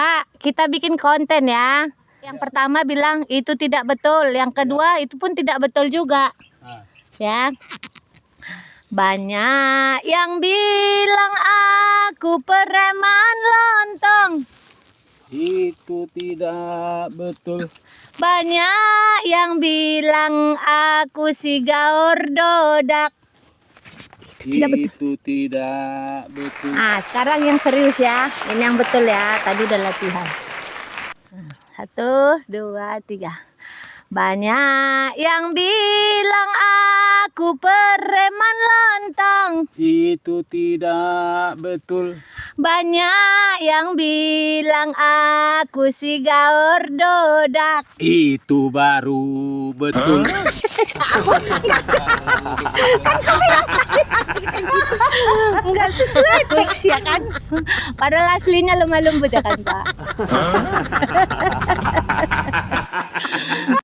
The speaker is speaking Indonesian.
Pak, kita bikin konten ya. Yang pertama bilang itu tidak betul, yang kedua itu pun tidak betul juga. Ya. Banyak yang bilang aku preman lontong. Itu tidak betul. Banyak yang bilang aku si gaor dodak. Itu tidak betul. Nah, sekarang yang serius ya. Ini yang betul ya. Tadi udah latihan. 1, 2, 3. Banyak yang bilang aku preman lontong. Itu tidak betul. Banyak yang bilang aku si gaor dodak. Itu baru betul. Enggak sesuai teks ya kan. Padahal aslinya lemah lembut ya kan Pak.